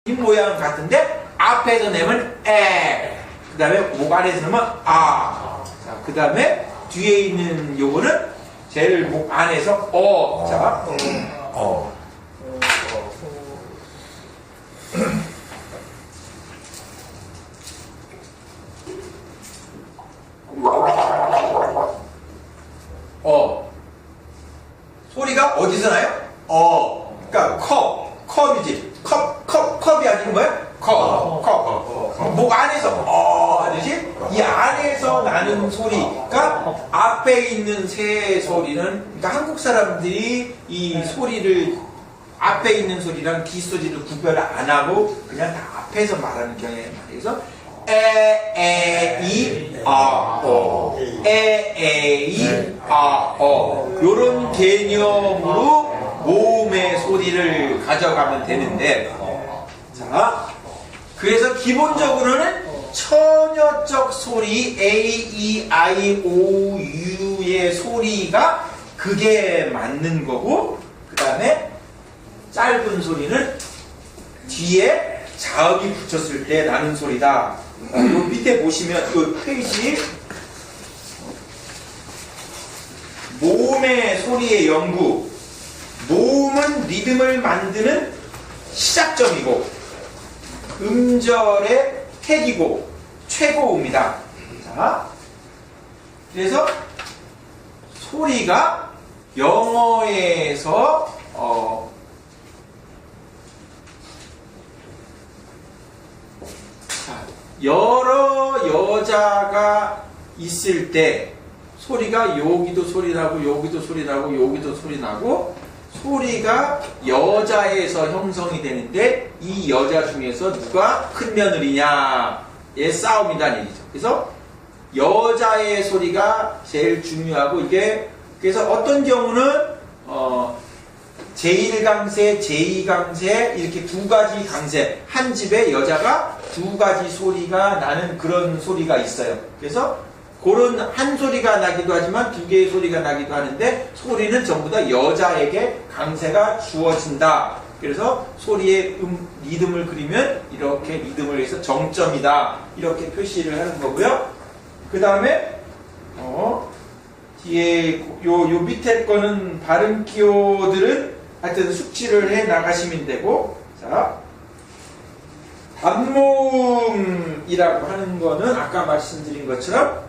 이 모양 같은데 앞에서 내면 에, 그 다음에 목 안에서 내면 아. 자, 그 다음에 뒤에 있는 요거는 제일 목 안에서 어. 자, 소리가 어디서 나요? 그러니까 컵이지. 컵이 아니고 뭐야? 컵. 목 안에서 하듯이 이 안에서 나는 소리가 앞에 있는 새 소리는, 그러니까 한국 사람들이 이 소리를 앞에 있는 소리랑 뒷소리를 구별을 안 하고 그냥 다 앞에서 말하는 경향이 많아요. 그래서 이, 요런 개념으로 모음의 소리를 가져가면 되는데, 자, 그래서 기본적으로는 처녀적 소리 A, E, I, O, U의 소리가 그게 맞는 거고, 그 다음에 짧은 소리는 뒤에 자음이 붙였을 때 나는 소리다. 요 밑에 보시면 요 페이지 모음의 소리의 연구. 모음은 리듬을 만드는 시작점이고 음절의 택이고 최고음이다. 자, 그래서 소리가 영어에서 여러 여자가 있을 때 소리가 여기도 소리 나고 여기도 소리 나고 여기도 소리 나고 소리가 여자에서 형성이 되는데 이 여자 중에서 누가 큰 며느리냐의 싸움이라는 얘기죠. 그래서 여자의 소리가 제일 중요하고, 이게 그래서 어떤 경우는 제1강세, 제2강세 이렇게 두 가지 강세, 한 집에 여자가 두 가지 소리가 나는 그런 소리가 있어요. 그래서 그런 한 소리가 나기도 하지만 두 개의 소리가 나기도 하는데 소리는 전부 다 여자에게 강세가 주어진다. 그래서 소리의 리듬을 그리면 이렇게 리듬을 해서 정점이다. 이렇게 표시를 하는 거고요. 그 다음에 뒤에 요 밑에 거는 발음 기호들은 하여튼 숙지를 해 나가시면 되고, 자, 단모음이라고 하는 거는 아까 말씀드린 것처럼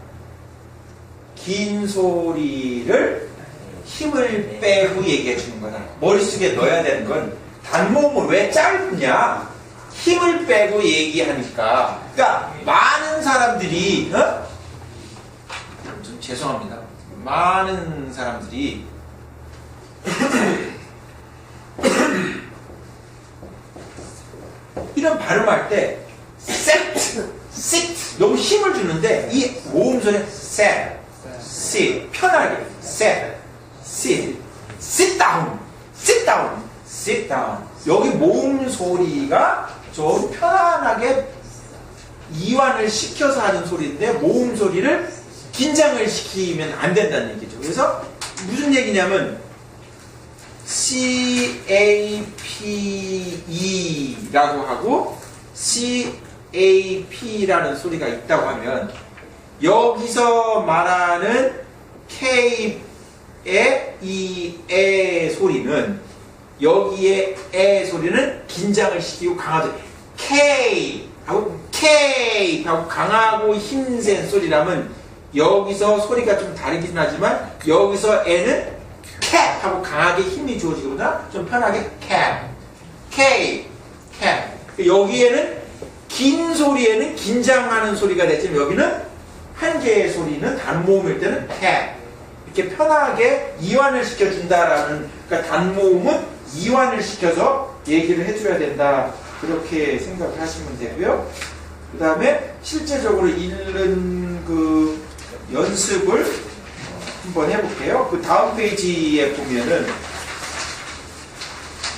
긴 소리를 힘을 빼고 얘기해 주는 거다. 머릿속에 넣어야 되는 건 단모음은 왜 짧냐? 힘을 빼고 얘기하니까. 그러니까 많은 사람들이 좀 죄송합니다. 많은 사람들이 이런 발음할 때 sit 너무 힘을 주는데 이 모음 소리 sit 편하게 sit down 여기 모음 소리가 좀 편안하게 이완을 시켜서 하는 소리인데 모음 소리를 긴장을 시키면 안 된다는 얘기죠. 그래서 무슨 얘기냐면 CAPE라고 하고 CAP라는 소리가 있다고 하면 여기서 말하는 K의 이 에 소리는 여기에 에 소리는 긴장을 시키고 강하죠. K 하고 강하고 힘센 소리라면 여기서 소리가 좀 다르긴 하지만 여기서 에는 cat 하고 강하게 힘이 주어지거나 좀 편하게 cat 여기에는 긴 소리에는 긴장하는 소리가 됐지만 여기는 한 개의 소리는 단모음일 때는 cat 이렇게 편하게 이완을 시켜준다라는, 그러니까 단모음은 이완을 시켜서 얘기를 해줘야 된다, 그렇게 생각을 하시면 되고요. 그 다음에 실제적으로 읽는 그 연습을 한번 해볼게요. 그 다음 페이지에 보면은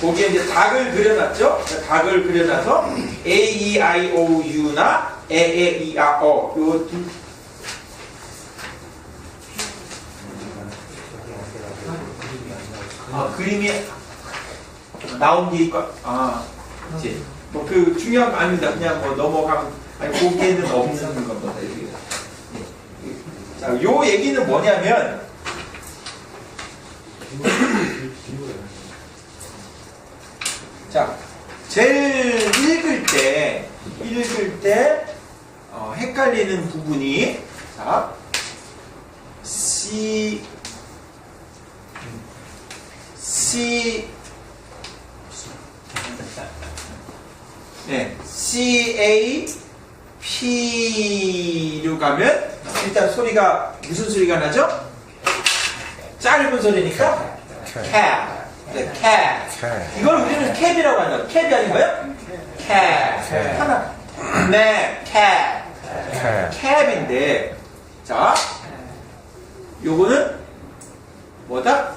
거기에 이제 닭을 그려놨죠. 닭을 그려놔서 A, E, I, O, U나 E, E, I, O 요 두 그림이 나온 게 있고 이제 뭐 그 중요한 거 아닙니다. 그냥 뭐 넘어가면 아니 거기에는 없는 겁니다. 자, 요 얘기는 뭐냐면 자, 제일 읽을 때 헷갈리는 부분이 자, CAP로 가면 일단 소리가 무슨 소리가 나죠? 짧은 소리니까 cat. 네, cat. 이걸 우리는 캡이라고 한다. 캡이 아닌가요? cat. 하나. 네, cat. 캡인데 자, 요거는 뭐다?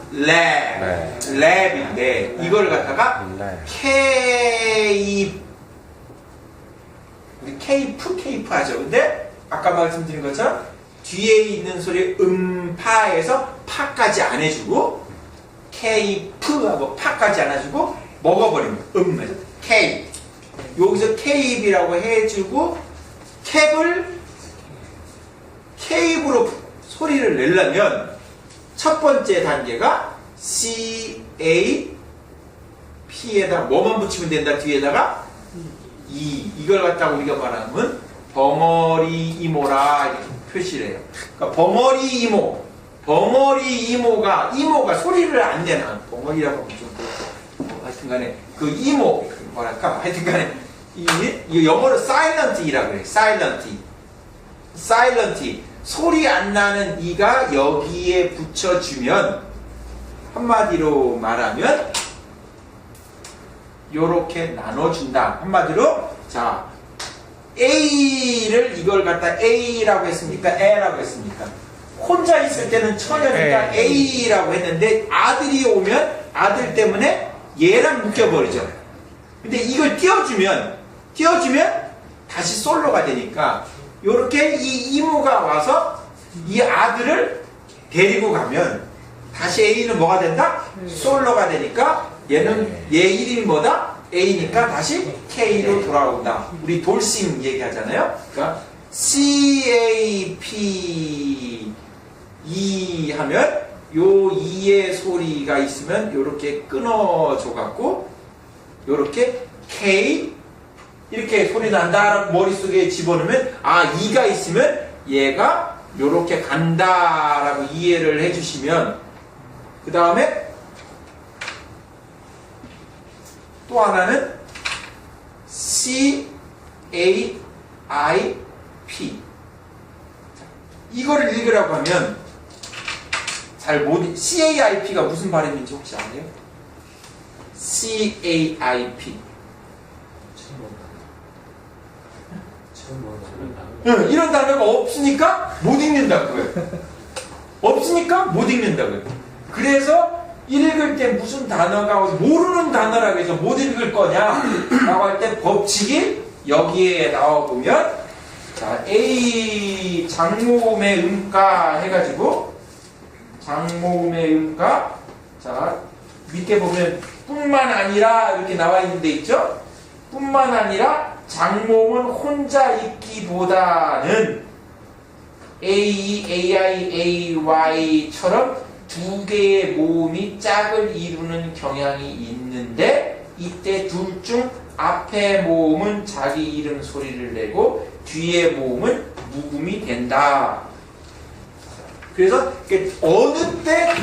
랩인데 이걸 갖다가 케이프 우리 케이프 하죠. 근데 아까 말씀드린 것처럼 뒤에 있는 소리 파에서 파까지 안 해주고 케이프하고 파까지 안 해주고 먹어버리면 해서 케이프 여기서 케이프라고 해주고 케이프로 소리를 내려면 첫 번째 단계가 CAP에다 뭐만 붙이면 된다. 뒤에다가 이걸 갖다가 우리가 말하면 벙어리 이모라 이렇게 표시를 해요. 그러니까 벙어리 이모가 소리를 안 내나 벙어리라고 하면 좀 하여튼간에 그 이모 뭐랄까 하여튼간에 이 영어로 silent이라고 그래. silent 소리 안 나는 이가 여기에 붙여주면 한마디로 말하면 요렇게 나눠준다. 한마디로 자 A를 이걸 갖다 A라고 했습니까? A라고 했습니까? 혼자 있을 때는 처녀니까 A라고 했는데 아들이 오면 아들 때문에 얘랑 묶여버리죠. 근데 이걸 띄워주면 다시 솔로가 되니까 요렇게 이 이모가 와서 이 아들을 데리고 가면 다시 A는 뭐가 된다? 솔로가 되니까 얘는 얘 이름이 뭐다? A니까 다시 K로 돌아온다. 우리 돌싱 얘기하잖아요. 그러니까 CAP 하면 요 2의 소리가 있으면 요렇게 끊어줘 갖고 요렇게 K 이렇게 소리 난다 머릿속에 집어넣으면 2가 있으면 얘가 요렇게 간다라고 이해를 해주시면 그 다음에 또 하나는 CAIP 이거를 읽으라고 하면 CAIP가 무슨 발음인지 혹시 아세요? CAIP 이런 단어가 없으니까 못 읽는다고요. 그래서 읽을 때 무슨 단어가 모르는 다라고 해서 못 읽을 거냐라고 할 때 법칙이 여기에 나와보면 자 A 장모음의 음가 해가지고 장모음의 음가 자 밑에 보면 뿐만 아니라 이렇게 나와 있는 데 있죠. 뿐만 아니라 장모음은 혼자 있기보다는 A, AI, AY처럼 두 개의 모음이 짝을 이루는 경향이 있는데 이때 둘 중 앞에 모음은 자기 이름 소리를 내고 뒤에 모음은 묵음이 된다. 그래서 어느 때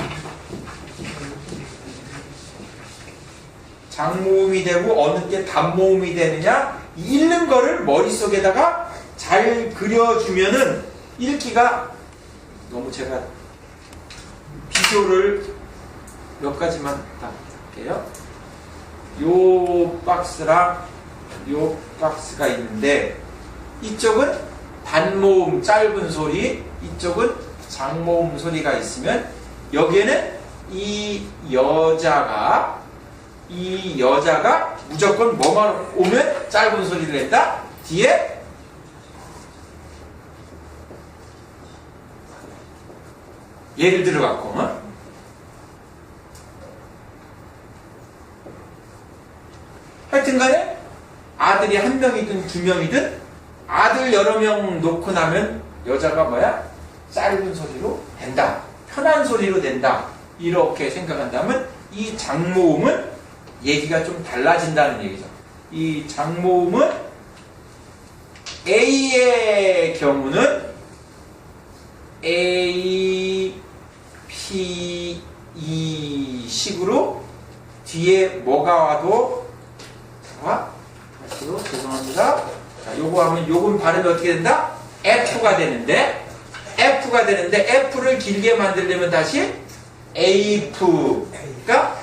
장모음이 되고 어느 때 단모음이 되느냐 읽는 거를 머릿속에다가 잘 그려주면은 읽기가 너무 제가 비교를 몇 가지만 할게요. 요 박스랑 요 박스가 있는데 이쪽은 단모음 짧은 소리, 이쪽은 장모음 소리가 있으면 여기에는 이 여자가 무조건 뭐만 오면 짧은 소리를 낸다. 뒤에 예를 들어 갖고 하여튼간에 아들이 한 명이든 두 명이든 아들 여러 명 놓고 나면 여자가 뭐야? 짧은 소리로 된다. 편한 소리로 된다. 이렇게 생각한다면 이 장모음은 얘기가 좀 달라진다는 얘기죠. 이 장모음은 A의 경우는 A, P, E 식으로 뒤에 뭐가 와도 자, 다시요. 죄송합니다. 자, 요거 하면 요건 발음이 어떻게 된다? F가 되는데 F를 길게 만들려면 다시 AF. 그러니까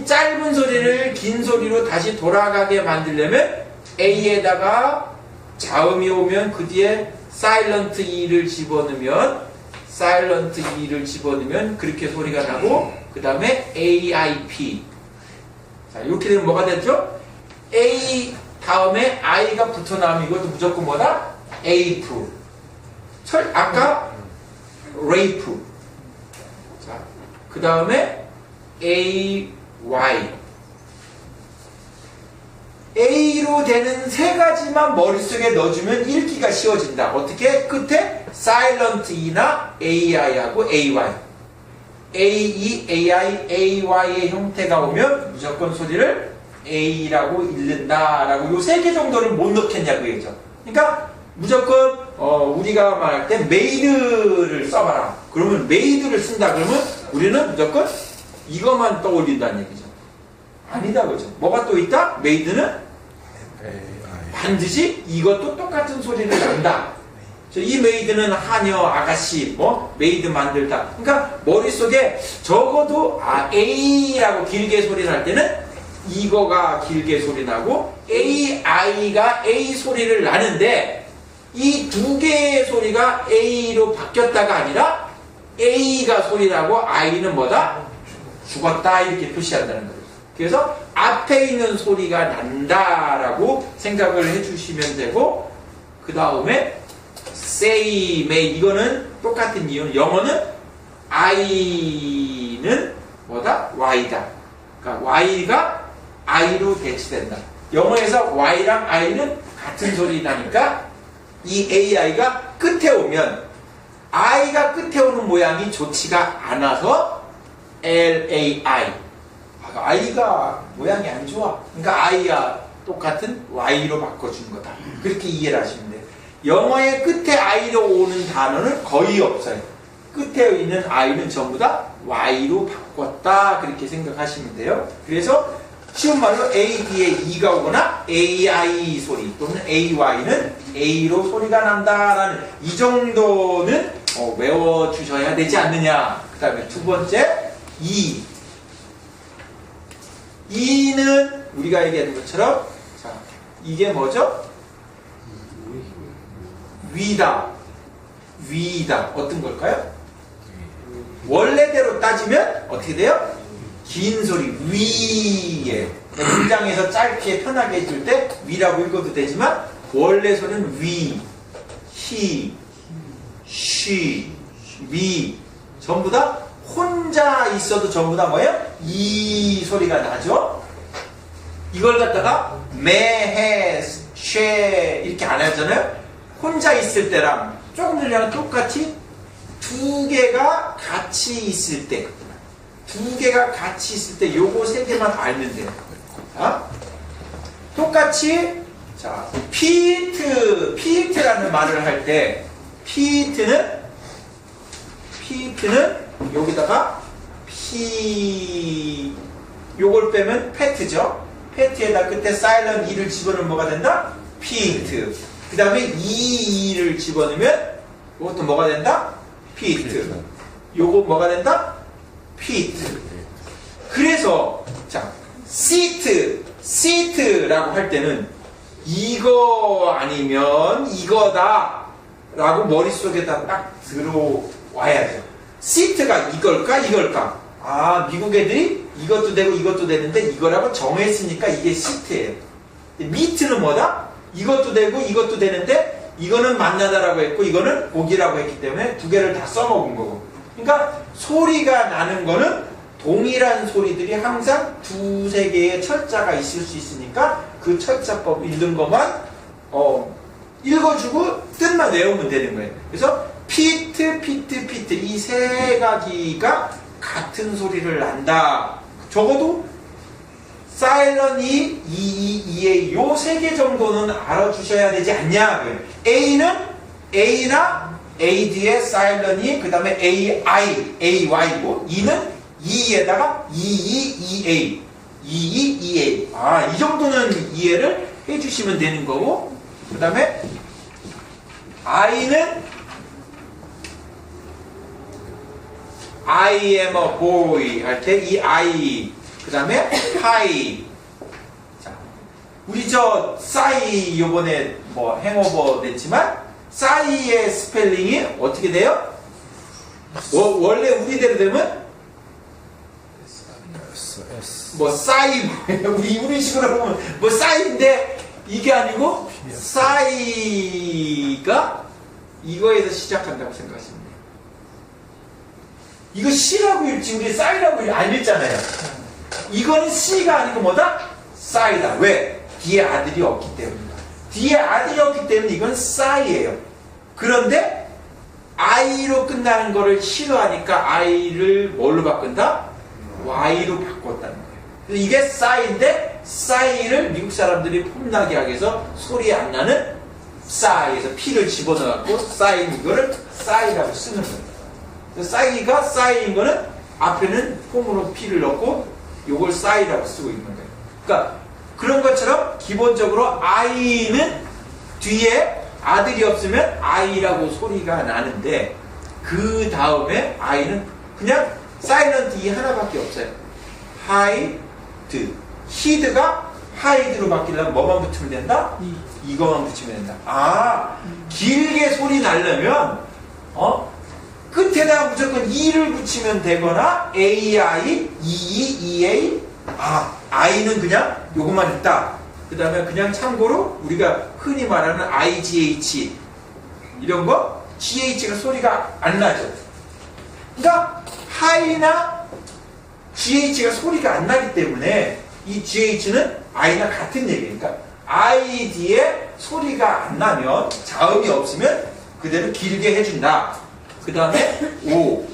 짧은 소리를 긴 소리로 다시 돌아가게 만들려면 A에다가 자음이 오면 그 뒤에 사일런트 E를 집어넣으면 그렇게 소리가 나고 그 다음에 AIP. 자, 이렇게 되면 뭐가 됐죠? A 다음에 I가 붙어 나오면 이것도 무조건 뭐다? AF. 아까 rape. 자, 그 다음에 AY. A로 되는 세 가지만 머릿속에 넣어주면 읽기가 쉬워진다. 어떻게? 끝에 silent E나 AI하고 AY. AE, AI, AY의 형태가 오면 무조건 소리를 A라고 읽는다라고 요 세 개 정도를 못 넣겠냐고 얘기죠. 그러니까 무조건 우리가 말할 때 메이드를 써봐라. 그러면 메이드를 쓴다 그러면 우리는 무조건 이것만 떠올린다는 얘기죠. 아니다 그죠. 뭐가 또 있다? 메이드는 반드시 이것도 똑같은 소리를 낸다. 이 메이드는 하녀, 아가씨, 뭐 메이드 만들다. 그러니까 머릿속에 적어도 A라고 길게 소리 날 때는 이거가 길게 소리 나고 AI가 A 소리를 나는데 이 두 개의 소리가 A로 바뀌었다가 아니라 A가 소리 나고 I는 뭐다? 죽었다 이렇게 표시한다는 거예요. 그래서 앞에 있는 소리가 난다라고 생각을 해주시면 되고 그 다음에 say, may 이거는 똑같은 이유는 영어는 I는 뭐다? Y다. 그러니까 Y가 I로 대치된다. 영어에서 Y랑 I는 같은 소리 나니까 이 AI가 끝에 오면 I가 끝에 오는 모양이 좋지가 않아서 LAI. I가 모양이 안 좋아. 그러니까 I와 똑같은 Y로 바꿔준 거다. 그렇게 이해를 하시면 돼요. 영어의 끝에 I로 오는 단어는 거의 없어요. 끝에 있는 I는 전부 다 Y로 바꿨다. 그렇게 생각하시면 돼요. 그래서 쉬운 말로 A 뒤에 E가 오거나 AI 소리 또는 AY는 A로 소리가 난다라는 이 정도는 외워주셔야 되지 않느냐. 그 다음에 두 번째 E. E는 우리가 얘기하는 것처럼 자, 이게 뭐죠? 위다. 어떤 걸까요? 원래대로 따지면 어떻게 돼요? 긴 소리 위에 문장에서 짧게 편하게 해줄 때 위라고 읽어도 되지만 원래 소리는 위, he, she, we 전부 다 혼자 있어도 전부 다 뭐예요? 이 소리가 나죠? 이걸 갖다가 may, has, she 이렇게 안 하잖아요? 혼자 있을 때랑 조금 전이랑 똑같이 두 개가 같이 있을 때 요거 세 개만 알면 돼요. 자, 똑같이 자, 피트라는 말을 할 때 피트는 여기다가 요걸 빼면 페트죠. 페트에다 끝에 사일런트 E를 집어넣으면 뭐가 된다? 피트. 그 다음에 E를 집어넣으면 이것도 뭐가 된다? 피트. 요거 뭐가 된다? 피트. 그래서 자, 시트라고 할 때는 이거 아니면 이거다 라고 머릿속에다 딱 들어와야죠. 시트가 이걸까? 미국 애들이 이것도 되고 이것도 되는데 이거라고 정했으니까 이게 시트예요. 미트는 뭐다? 이것도 되고 이것도 되는데 이거는 만나다라고 했고 이거는 고기라고 했기 때문에 두 개를 다 써먹은 거고. 그러니까 소리가 나는 거는 동일한 소리들이 항상 두세 개의 철자가 있을 수 있으니까 그 그 철자법 읽는 것만 읽어주고 뜻만 외우면 되는 거예요. 그래서 피트, 피트, 피트 이 세 가지가 같은 소리를 난다. 적어도 사일런이 EA 요 세 개 정도는 알아주셔야 되지 않냐. A는 A나 A 뒤에 사일런이 그 다음에 AY고 E는 E에다가 EA 이 정도는 이해를 해주시면 되는 거고, 그 다음에 I는 I am a boy 할 때 이 I, 그 다음에 hi. 자, 우리 저 싸이 요번에 뭐 행오버 됐지만 싸이의 스펠링이 어떻게 돼요? 원래 우리대로 되면 뭐 싸이 우리 식으로 보면 뭐 싸이인데 이게 아니고 싸이가 이거에서 시작한다고 생각하시면 돼요. 이거 C라고 읽지 우리 싸이라고 안 읽잖아요. 이거는 C가 아니고 뭐다? 싸이다. 왜? 뒤에 아들이 없기 때문이다. 뒤에 아들이 없기 때문에 이건 싸이예요. 그런데 I로 끝나는 거를 싫어하니까 I를 뭘로 바꾼다? Y로 바꿨다는 거예요. 그래서 이게 싸이인데 싸이를 미국 사람들이 폼나게 하기 위해서 소리 안 나는 싸이에서 P를 집어넣어갖고 싸이 이거를 싸이라고 쓰는 거예요. 싸이가 싸이인 거는 앞에는 폼으로 P를 넣고 요걸 싸이라고 쓰고 있는 거예요. 그러니까 그런 것처럼 기본적으로 I는 뒤에 아들이 없으면 I라고 소리가 나는데 그 다음에 I는 그냥 사일런트 이 하나밖에 없어요. hide, hide가 hide로 바뀌려면 뭐만 붙이면 된다? 이거만 붙이면 된다. 길게 소리 나려면 끝에다 무조건 E를 붙이면 되거나 AI, EA I는 그냥 요것만 있다. 그 다음에 그냥 참고로 우리가 흔히 말하는 IGH 이런 거 GH가 소리가 안 나죠. 그러니까 high나 GH가 소리가 안 나기 때문에 이 GH는 I나 같은 얘기예요. 그러니까 I 뒤에 소리가 안 나면 자음이 없으면 그대로 길게 해준다. 그 다음에 O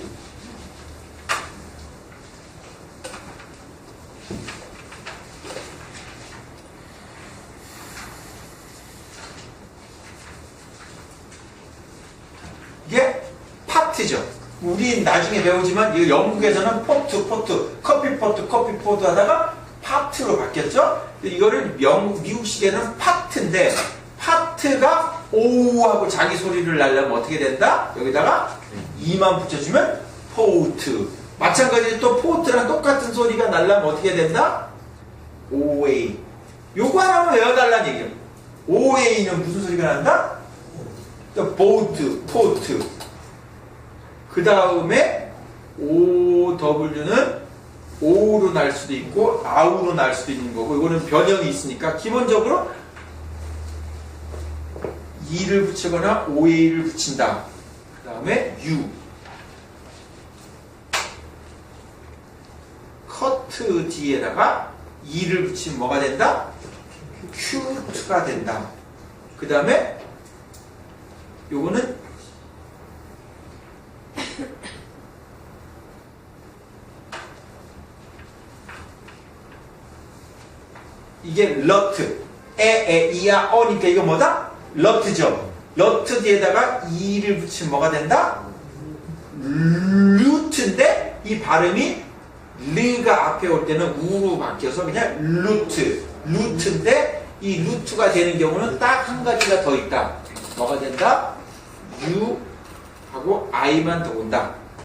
이게 파트죠. 우리 나중에 배우지만 이거 영국에서는 포트, 커피 포트 하다가 파트로 바뀌었죠. 이거를 미국식에는 파트인데 파트가 오하고 자기 소리를 내려면 어떻게 된다? 여기다가 이만 붙여주면 포트. 마찬가지로 또 포트랑 똑같은 소리가 나려면 어떻게 된다? OA. 요거 하나만 외워달라는 얘기예요. OA는 무슨 소리가 난다? 또 보트, 포트. 그 다음에 OW는 O로 날 수도 있고 아우로 날 수도 있는 거고 이거는 변형이 있으니까 기본적으로 E를 붙이거나 OA를 붙인다. 그 다음에 U 커트 뒤에다가 E를 붙이면 뭐가 된다? 큐트가 된다. 그 다음에 요거는 이게 러트 이야 어니까 이거 뭐다? 러트죠. 러트 뒤에다가 E를 붙이면 뭐가 된다? 루트인데 이 발음이 르가 앞에 올 때는 우로 바뀌어서 그냥 루트인데 이 루트가 되는 경우는 딱 한 가지가 더 있다. 뭐가 된다? U 하고 I만 더 온다.